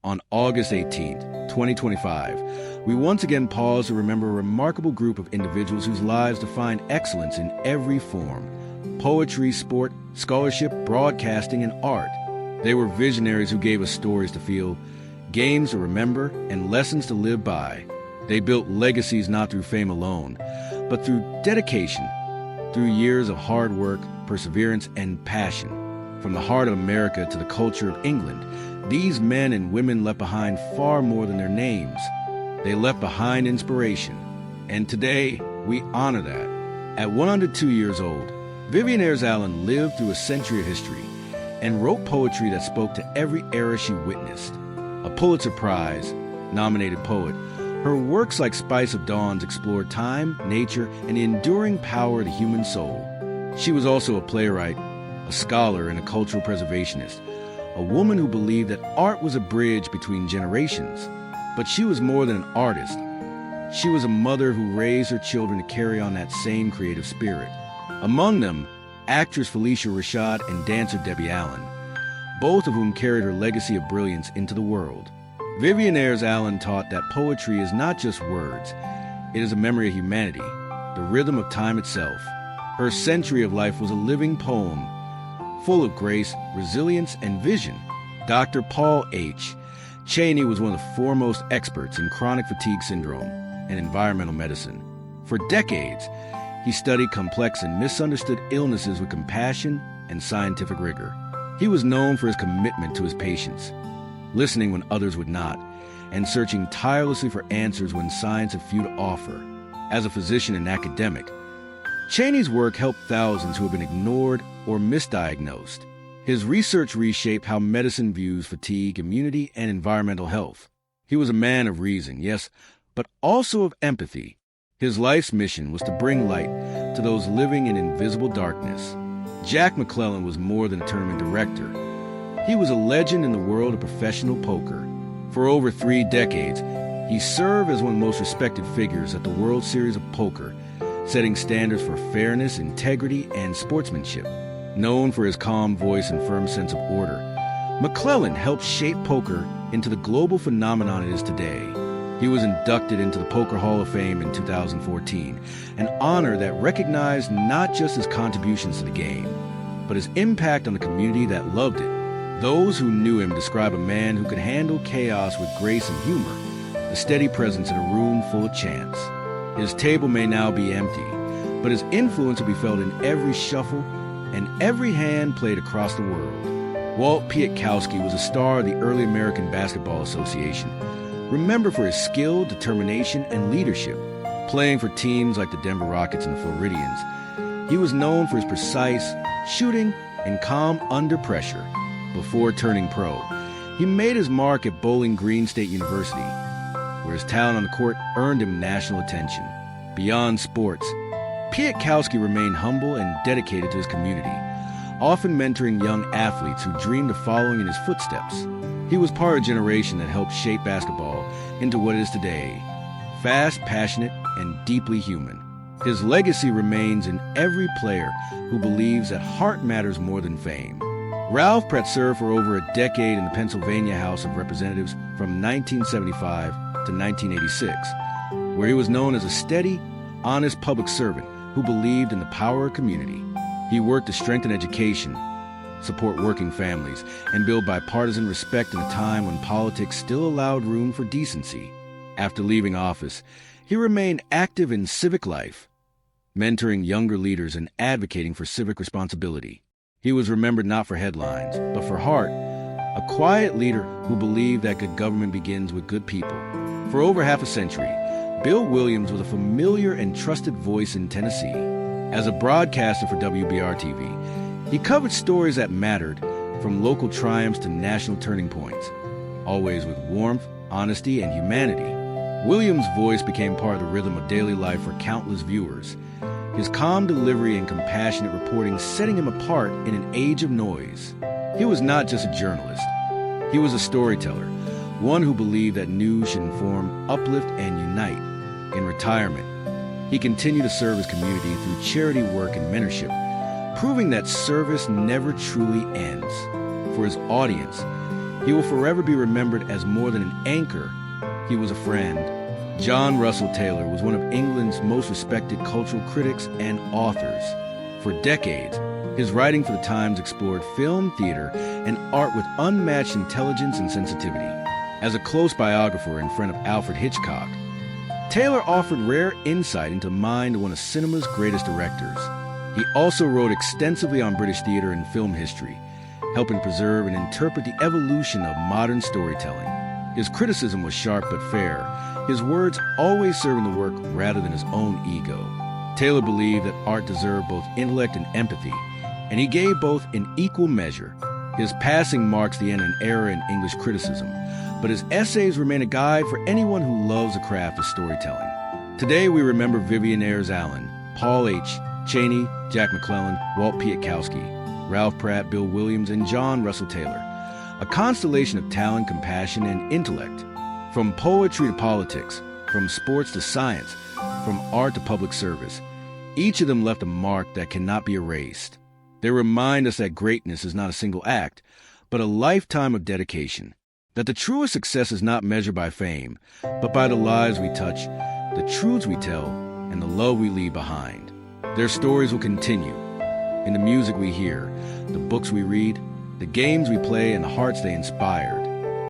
on August 18th, 2025, we once again pause to remember a remarkable group of individuals whose lives define excellence in every form: poetry, sport, scholarship, broadcasting, and art. They were visionaries who gave us stories to feel, games to remember, and lessons to live by. They built legacies not through fame alone, but through dedication, through years of hard work, perseverance, and passion. From the heart of America to the culture of England, these men and women left behind far more than their names. They left behind inspiration, and today we honor that. At 102 years old, Vivian Ayers lived through a century of history and wrote poetry that spoke to every era she witnessed. A Pulitzer Prize nominated poet, her works like Spice of Dawns explored time, nature, and the enduring power of the human soul. She was also a playwright, a scholar, and a cultural preservationist, a woman who believed that art was a bridge between generations. But she was more than an artist. She was a mother who raised her children to carry on that same creative spirit. Among them, actress Phylicia Rashad and dancer Debbie Allen, both of whom carried her legacy of brilliance into the world. Vivian Ayers taught that poetry is not just words. It is a memory of humanity, the rhythm of time itself. Her century of life was a living poem, full of grace, resilience, and vision. Dr. Paul H. Cheney was one of the foremost experts in chronic fatigue syndrome and environmental medicine. For decades, he studied complex and misunderstood illnesses with compassion and scientific rigor. He was known for his commitment to his patients, listening when others would not, and searching tirelessly for answers when science had few to offer. As a physician and academic, Cheney's work helped thousands who have been ignored or misdiagnosed. His research reshaped how medicine views fatigue, immunity, and environmental health. He was a man of reason, yes, but also of empathy. His life's mission was to bring light to those living in invisible darkness. Jack McClellan was more than a tournament director. He was a legend in the world of professional poker. For over 3 decades, he served as one of the most respected figures at the World Series of Poker, setting standards for fairness, integrity, and sportsmanship. Known for his calm voice and firm sense of order, McClellan helped shape poker into the global phenomenon it is today. He was inducted into the Poker Hall of Fame in 2014, an honor that recognized not just his contributions to the game, but his impact on the community that loved it. Those who knew him describe a man who could handle chaos with grace and humor, a steady presence in a room full of chance. His table may now be empty, but his influence will be felt in every shuffle and every hand played across the world. Walt Pietkowski was a star of the early American Basketball Association, remembered for his skill, determination, and leadership. Playing for teams like the Denver Rockets and the Floridians, he was known for his precise shooting and calm under pressure. Before turning pro, he made his mark at Bowling Green State University, where his talent on the court earned him national attention. Beyond sports, Pietkowski remained humble and dedicated to his community, often mentoring young athletes who dreamed of following in his footsteps. He was part of a generation that helped shape basketball into what it is today: fast, passionate, and deeply human. His legacy remains in every player who believes that heart matters more than fame. Ralph Pratt served for over a decade in the Pennsylvania House of Representatives from 1975 to 1986, where he was known as a steady, honest public servant who believed in the power of community. He worked to strengthen education, support working families, and build bipartisan respect in a time when politics still allowed room for decency. After leaving office, he remained active in civic life, mentoring younger leaders and advocating for civic responsibility. He was remembered not for headlines, but for heart, a quiet leader who believed that good government begins with good people. For over half a century, Bill Williams was a familiar and trusted voice in Tennessee. As a broadcaster for WBR-TV, he covered stories that mattered, from local triumphs to national turning points, always with warmth, honesty, and humanity. Williams' voice became part of the rhythm of daily life for countless viewers, his calm delivery and compassionate reporting setting him apart in an age of noise. He was not just a journalist. He was a storyteller, one who believed that news should inform, uplift, and unite. In retirement, he continued to serve his community through charity work and mentorship, proving that service never truly ends. For his audience, He will forever be remembered as more than an anchor. He was a friend. John Russell Taylor was one of England's most respected cultural critics and authors. For decades, his writing for the Times explored film, theater, and art with unmatched intelligence and sensitivity. As a close biographer in front of Alfred Hitchcock, Taylor offered rare insight into the mind of one of cinema's greatest directors. He also wrote extensively on British theater and film history, helping preserve and interpret the evolution of modern storytelling. His criticism was sharp but fair, his words always serving the work rather than his own ego. Taylor believed that art deserved both intellect and empathy, and he gave both in equal measure. His passing marks the end of an era in English criticism, but his essays remain a guide for anyone who loves the craft of storytelling. Today we remember Vivian Ayers Allen, Paul H., Cheney, Jack McClellan, Walt Pietkowski, Ralph Pratt, Bill Williams, and John Russell Taylor. A constellation of talent, compassion, and intellect. From poetry to politics, from sports to science, from art to public service, each of them left a mark that cannot be erased. They remind us that greatness is not a single act, but a lifetime of dedication. That the truest success is not measured by fame, but by the lives we touch, the truths we tell, and the love we leave behind. Their stories will continue. In the music we hear, the books we read, the games we play, and the hearts they inspire.